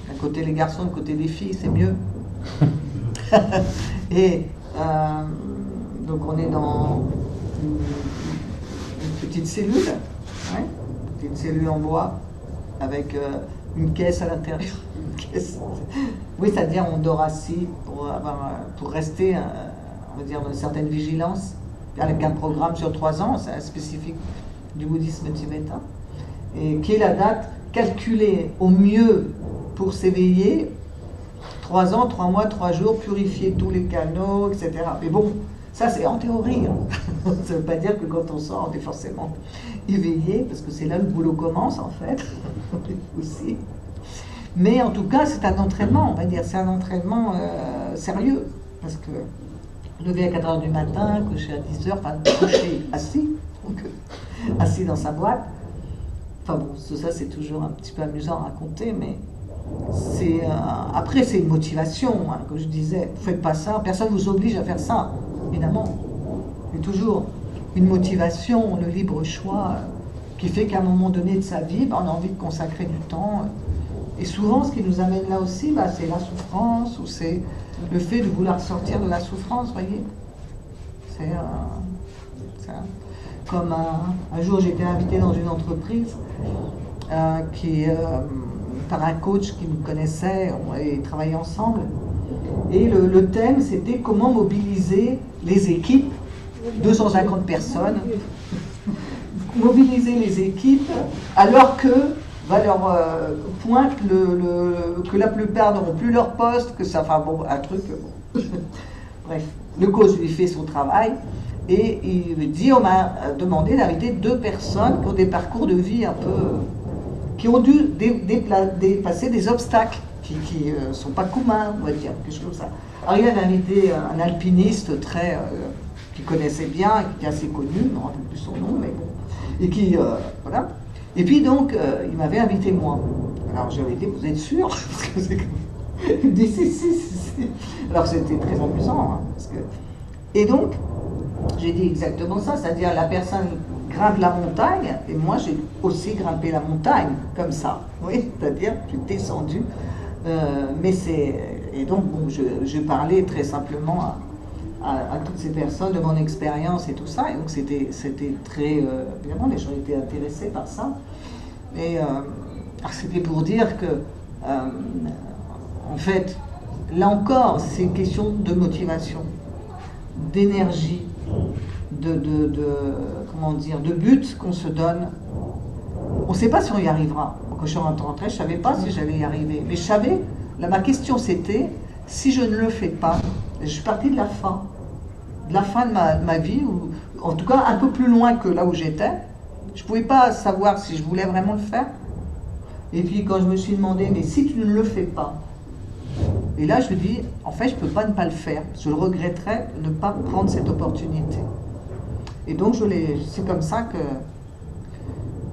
d'un côté les garçons, d'un côté les filles, c'est mieux. Et donc on est dans une petite cellule, ouais, une petite cellule en bois, avec une caisse à l'intérieur. Oui, c'est-à-dire on dort assis pour rester, on va dire, dans une certaine vigilance, avec un programme sur 3 ans, c'est spécifique du bouddhisme tibétain, et qui est la date calculée au mieux pour s'éveiller, 3 ans, 3 mois, 3 jours, purifier tous les canaux, etc. Mais bon, ça c'est en théorie. Hein. Ça ne veut pas dire que quand on sort, on est forcément éveillé, parce que c'est là que le boulot commence en fait, aussi. Mais en tout cas, c'est un entraînement, on va dire, c'est un entraînement sérieux, parce que lever à 4h du matin, coucher à 10h, enfin coucher assis, donc, assis dans sa boîte. Enfin bon, ça c'est toujours un petit peu amusant à raconter, mais après c'est une motivation, hein, comme je disais. Vous ne faites pas ça, personne ne vous oblige à faire ça, évidemment. Mais toujours, une motivation, le libre choix, qui fait qu'à un moment donné de sa vie, on a envie de consacrer du temps. Et souvent, ce qui nous amène là aussi, c'est la souffrance, ou c'est le fait de vouloir sortir de la souffrance, voyez. C'est comme un jour, j'étais invitée dans une entreprise par un coach qui nous connaissait, on avait travaillé ensemble. Et le thème, c'était comment mobiliser les équipes, 250 personnes, mobiliser les équipes alors que va leur pointe que la plupart n'auront plus leur poste, que ça, enfin bon, un truc, bon. Bref, le coach lui fait son travail et il me dit, on m'a demandé d'inviter 2 personnes qui ont des parcours de vie un peu, qui ont dû dépasser des obstacles qui ne sont pas communs, on va dire, quelque chose comme ça. Alors il avait invité un alpiniste qui connaissait bien, qui est assez connu, je ne me rappelle plus son nom, mais bon, et qui, voilà. Et puis donc, il m'avait invité moi. Alors j'avais dit, vous êtes sûr? Il me dit, si. Alors c'était très amusant. Hein, Et donc, j'ai dit exactement ça, c'est-à-dire la personne grimpe la montagne, et moi j'ai aussi grimpé la montagne, comme ça. Oui, c'est-à-dire, j'ai descendu. Et donc, bon, je parlais très simplement à toutes ces personnes de mon expérience et tout ça, et donc c'était très, évidemment, les gens étaient intéressés par ça, et c'était pour dire que, en fait, là encore, c'est une question de motivation, d'énergie, comment dire, de but qu'on se donne. On ne sait pas si on y arrivera. Quand je suis rentrée, je ne savais pas si j'allais y arriver, mais je savais, là, ma question c'était, si je ne le fais pas, je suis partie de la fin de ma vie, ou en tout cas un peu plus loin que là où j'étais. Je ne pouvais pas savoir si je voulais vraiment le faire. Et puis quand je me suis demandé, mais si tu ne le fais pas, et là je me dis, en fait je ne peux pas ne pas le faire. Je le regretterais de ne pas prendre cette opportunité. Et donc c'est comme ça que,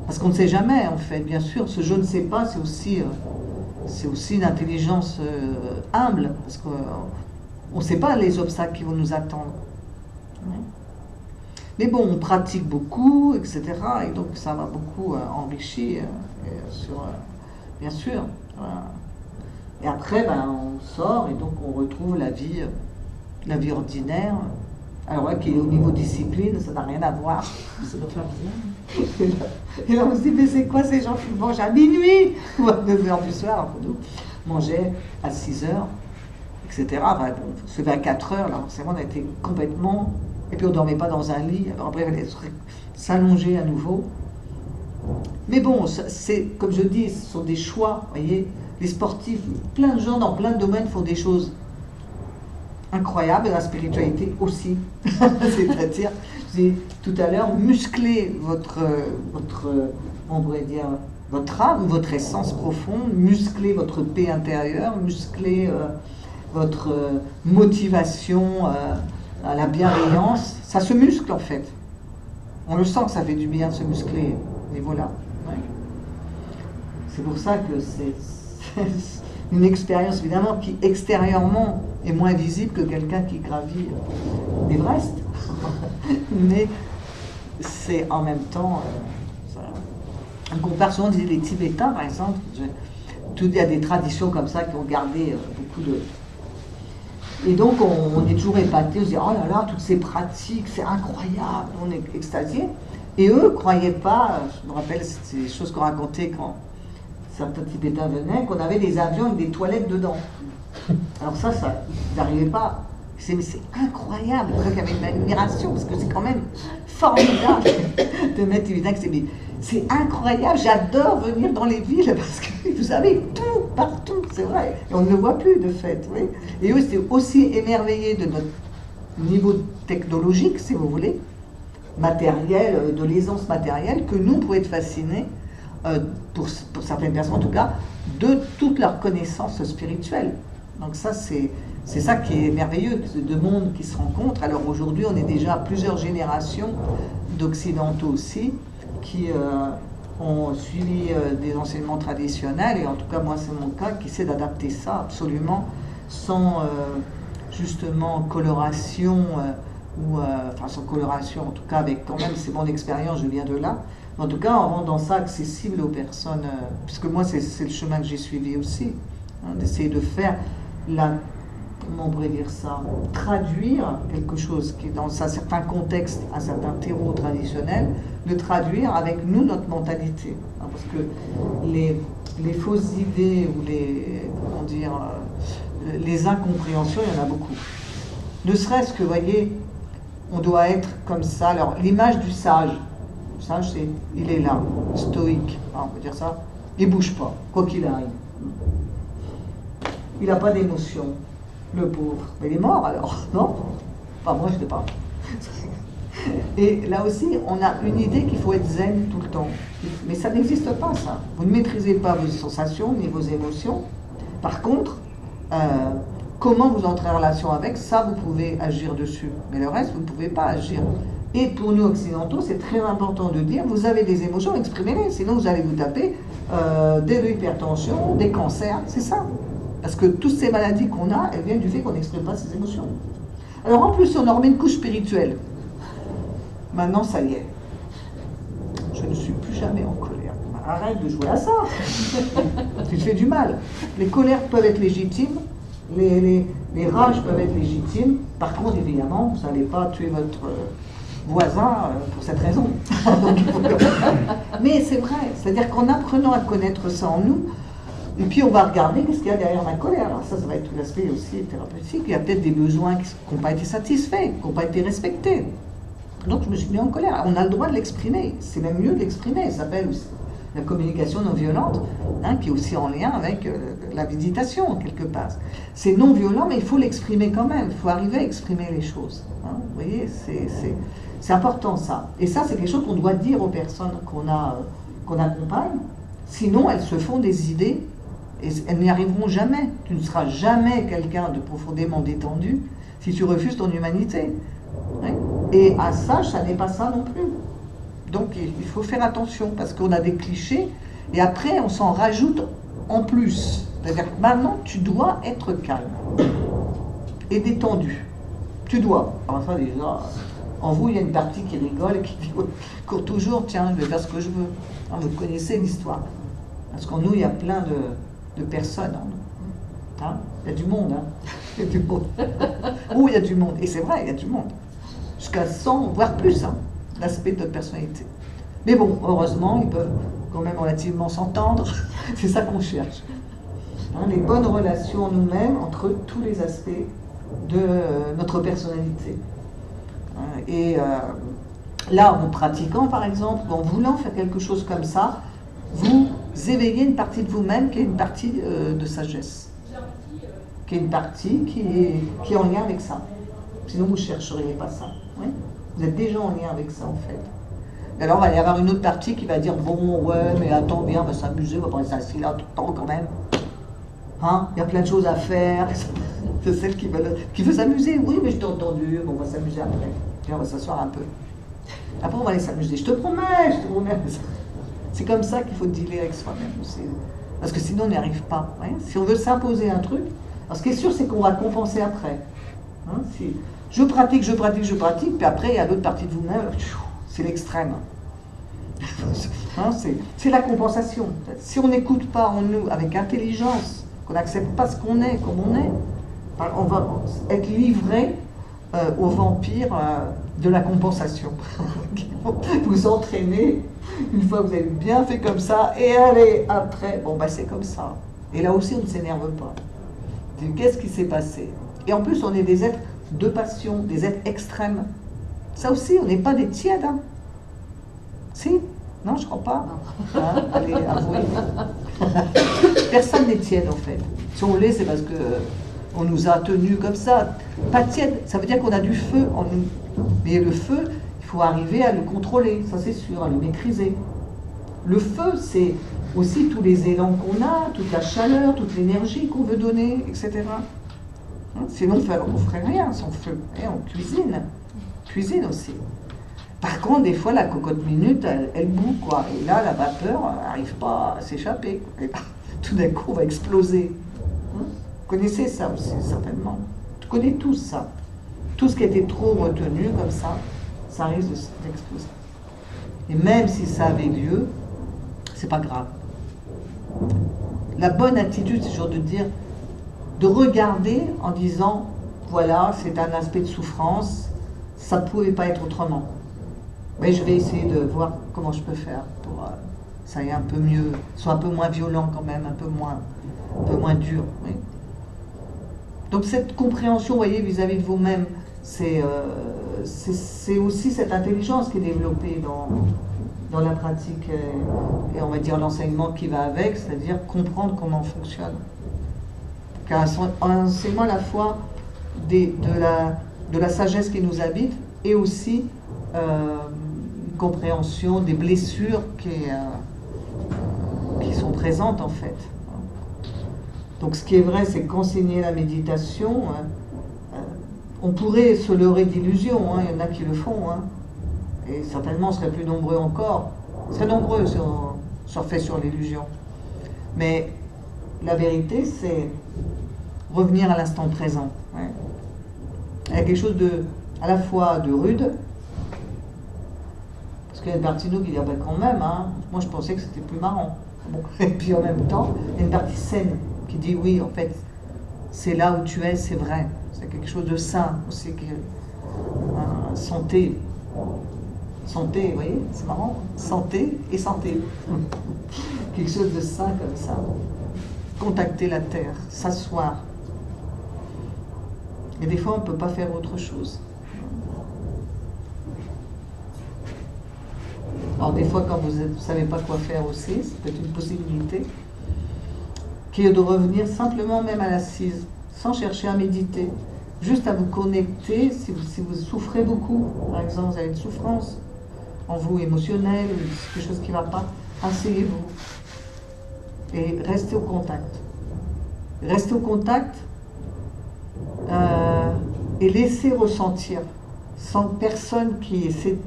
parce qu'on ne sait jamais en fait, bien sûr, ce je ne sais pas, c'est aussi une intelligence humble, parce qu'on ne sait pas les obstacles qui vont nous attendre. Mais bon, on pratique beaucoup, etc. Et donc ça m'a beaucoup enrichi, bien sûr. Voilà. Et après, on sort et donc on retrouve la vie ordinaire. Alors ouais, qui est au niveau discipline, ça n'a rien à voir. Ça doit faire bien. Et là on se dit, mais c'est quoi ces gens qui mangent à minuit ou à 9h du soir, pour nous, mangeaient à 6h, etc. Enfin, bon, c'est 24 heures, là, c'est vrai, on a été complètement... Et puis on ne dormait pas dans un lit, alors après il fallait s'allonger à nouveau. Mais bon, c'est, comme je dis, ce sont des choix, vous voyez. Les sportifs, plein de gens dans plein de domaines font des choses incroyables, et la spiritualité aussi. C'est-à-dire, j'ai tout à l'heure muscler on pourrait dire, votre âme, votre essence profonde, muscler votre paix intérieure, muscler votre motivation à la bienveillance. Ça se muscle en fait. On le sent que ça fait du bien de se muscler à ce niveau-là. Ouais. C'est pour ça que c'est une expérience évidemment qui extérieurement est moins visible que quelqu'un qui gravit l'Everest. Mais c'est en même temps... on compare souvent les Tibétains par exemple. Il y a des traditions comme ça qui ont gardé beaucoup de... Et donc on est toujours épaté, on se dit oh là là, toutes ces pratiques, c'est incroyable, on est extasié. Et eux ne croyaient pas, je me rappelle, c'est des choses qu'on racontait quand certains Tibétains venaient, qu'on avait des avions avec des toilettes dedans. Alors ça ils n'arrivaient pas. Mais c'est incroyable, il y avait une admiration, parce que c'est quand même formidable de mettre évidemment que c'est incroyable, j'adore venir dans les villes parce que vous avez tout, partout, c'est vrai. Et on ne le voit plus de fait. Oui. Et eux, c'est aussi émerveillé de notre niveau technologique, si vous voulez, matériel, de l'aisance matérielle, que nous, pour être fascinés, pour certaines personnes en tout cas, de toute leur connaissance spirituelle. Donc ça, c'est ça qui est merveilleux, ces deux mondes qui se rencontrent. Alors aujourd'hui, on est déjà à plusieurs générations d'occidentaux aussi, qui ont suivi des enseignements traditionnels, et en tout cas moi c'est mon cas, qui essaie d'adapter ça absolument sans justement coloration ou enfin sans coloration, en tout cas avec quand même, c'est mon expérience, je viens de là. En tout cas, en rendant ça accessible aux personnes, puisque moi c'est le chemin que j'ai suivi aussi, hein, d'essayer de faire comment on pourrait dire ça, traduire quelque chose qui est dans un certain contexte, un certain terreau traditionnel, de traduire avec nous notre mentalité. Hein, parce que les fausses idées ou comment dire, les incompréhensions, il y en a beaucoup. Ne serait-ce que, vous voyez, on doit être comme ça. Alors, l'image du sage, le sage, il est là, stoïque, hein, on peut dire ça, il ne bouge pas, quoi qu'il arrive. Il n'a pas d'émotion, le pauvre. Mais il est mort alors, non? Enfin, moi, je ne sais pas. Et là aussi, on a une idée qu'il faut être zen tout le temps. Mais ça n'existe pas, ça. Vous ne maîtrisez pas vos sensations ni vos émotions. Par contre, comment vous entrez en relation avec, ça, vous pouvez agir dessus. Mais le reste, vous ne pouvez pas agir. Et pour nous occidentaux, c'est très important de dire, vous avez des émotions, exprimez-les. Sinon, vous allez vous taper de l'hypertension, des cancers, c'est ça. Parce que toutes ces maladies qu'on a, elles viennent du fait qu'on n'exprime pas ses émotions. Alors en plus, on en remet une couche spirituelle. Maintenant, ça y est. Je ne suis plus jamais en colère. Arrête de jouer à ça. Tu te fais du mal. Les colères peuvent être légitimes, les rages peuvent être légitimes. Par contre, évidemment, vous n'allez pas tuer votre voisin pour cette raison. Mais c'est vrai. C'est-à-dire qu'en apprenant à connaître ça en nous, et puis on va regarder qu'est-ce qu'il y a derrière la colère. Alors ça va être tout l'aspect aussi thérapeutique. Il y a peut-être des besoins qui n'ont pas été satisfaits, qui n'ont pas été respectés. Donc je me suis mis en colère. On a le droit de l'exprimer. C'est même mieux de l'exprimer. Ça s'appelle aussi la communication non violente, hein, qui est aussi en lien avec la méditation, quelque part. C'est non violent, mais il faut l'exprimer quand même. Il faut arriver à exprimer les choses. Hein. Vous voyez, c'est important ça. Et ça, c'est quelque chose qu'on doit dire aux personnes qu'on accompagne. Sinon, elles se font des idées et elles n'y arriveront jamais. Tu ne seras jamais quelqu'un de profondément détendu si tu refuses ton humanité. Oui. Et à ça n'est pas ça non plus. Donc il faut faire attention parce qu'on a des clichés et après on s'en rajoute en plus. C'est-à-dire que maintenant tu dois être calme et détendu. Tu dois. Alors ça déjà, en vous il y a une partie qui rigole et qui dit cours toujours, tiens, je vais faire ce que je veux. Alors, vous connaissez l'histoire. Parce qu'en nous il y a plein de personnes en nous. Hein, il y a du monde. Hein. Il y a du monde. Oh, il y a du monde. Et c'est vrai, il y a du monde. Jusqu'à 100, voire plus, hein, l'aspect de notre personnalité. Mais bon, heureusement, ils peuvent quand même relativement s'entendre. C'est ça qu'on cherche. Hein, les bonnes relations nous-mêmes entre tous les aspects de notre personnalité. Hein, et là, en pratiquant, par exemple, en voulant faire quelque chose comme ça, vous éveillez une partie de vous-même qui est une partie de sagesse. Qui est une partie qui est en lien avec ça. Sinon, vous ne chercheriez pas ça. Oui, vous êtes déjà en lien avec ça, en fait. Et alors, il va y avoir une autre partie qui va dire, bon, ouais, mais attends, bien, on va s'amuser, on va pas rester assis là tout le temps, quand même. Hein, il y a plein de choses à faire. C'est celle qui veut s'amuser. Oui, mais je t'ai entendu, bon, on va s'amuser après. Puis on va s'asseoir un peu. Après, on va aller s'amuser. Je te promets, je te promets. C'est comme ça qu'il faut dealer avec soi-même aussi. Parce que sinon, on n'y arrive pas. Hein. Si on veut s'imposer un truc, alors ce qui est sûr, c'est qu'on va compenser après. Hein, si je pratique, puis après, il y a l'autre partie de vous-même, c'est l'extrême. Hein, c'est la compensation. Si on n'écoute pas en nous avec intelligence, qu'on n'accepte pas ce qu'on est, comme on est, on va être livré aux vampires de la compensation. Qui vont vous entraîner, une fois que vous avez bien fait comme ça, et allez, après, bon, bah c'est comme ça. Et là aussi, on ne s'énerve pas. Qu'est-ce qui s'est passé? Et en plus, on est des êtres de passion, des êtres extrêmes. Ça aussi, on n'est pas des tièdes. Hein. Si? Non, je crois pas. Hein, allez, avouez. Personne n'est tiède, en fait. Si on l'est, c'est parce que on nous a tenus comme ça. Pas tiède, ça veut dire qu'on a du feu en nous. Mais le feu, il faut arriver à le contrôler, ça c'est sûr, à le maîtriser. Le feu, c'est aussi tous les élans qu'on a, toute la chaleur, toute l'énergie qu'on veut donner, etc. Sinon, on ne ferait rien sans feu. Et on cuisine aussi. Par contre, des fois, la cocotte minute, elle bout, quoi. Et là, la vapeur n'arrive pas à s'échapper. Et tout d'un coup, on va exploser. Vous connaissez ça aussi, certainement. Tu connais tous ça. tout ce qui était trop retenu comme ça risque d'exploser. Et même si ça avait lieu, c'est pas grave. La bonne attitude, c'est toujours de dire, de regarder en disant, voilà, c'est un aspect de souffrance, ça ne pouvait pas être autrement. Mais je vais essayer de voir comment je peux faire pour que ça aille un peu mieux, soit un peu moins violent quand même, un peu moins dur. Oui. Donc cette compréhension, vous voyez, vis-à-vis de vous-même, c'est aussi cette intelligence qui est développée dans la pratique et on va dire l'enseignement qui va avec, c'est-à-dire comprendre comment on fonctionne. Car un enseignement à la fois de la sagesse qui nous habite et aussi une compréhension des blessures qui sont présentes en fait. Donc ce qui est vrai, c'est qu'enseigner la méditation, on pourrait se leurrer d'illusions, il y en a qui le font, et certainement on serait plus nombreux encore, on serait nombreux si on surfait sur l'illusion. Mais la vérité, c'est revenir à l'instant présent. Il y a quelque chose à la fois de rude, parce qu'il y a une partie de nous qui dit, quand même, moi je pensais que c'était plus marrant. Bon. Et puis en même temps, il y a une partie saine qui dit, oui, en fait, c'est là où tu es, c'est vrai. C'est quelque chose de sain aussi, santé. Santé, vous voyez, c'est marrant. Santé et santé. Quelque chose de sain comme ça. Contacter la terre, s'asseoir. Et des fois, on ne peut pas faire autre chose. Alors des fois, quand vous ne savez pas quoi faire aussi, c'est peut-être une possibilité, qui est de revenir simplement même à l'assise, sans chercher à méditer, juste à vous connecter, si vous souffrez beaucoup, par exemple, vous avez une souffrance en vous émotionnelle, ou quelque chose qui ne va pas, asseyez-vous et restez au contact. Restez au contact et laissez ressentir, sans personne qui essaie.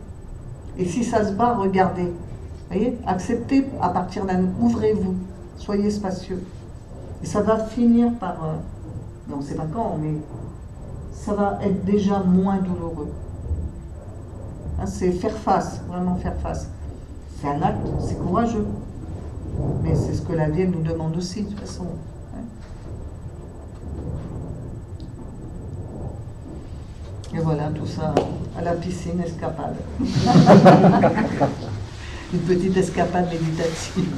Et si ça se bat, regardez. Vous voyez, acceptez à partir d'un... Ouvrez-vous, soyez spacieux. Et ça va finir par... on ne sait pas quand, mais ça va être déjà moins douloureux. C'est faire face, vraiment faire face. C'est un acte, c'est courageux. Mais c'est ce que la vie nous demande aussi, de toute façon. Et voilà, tout ça à la piscine, escapade. Une petite escapade méditative.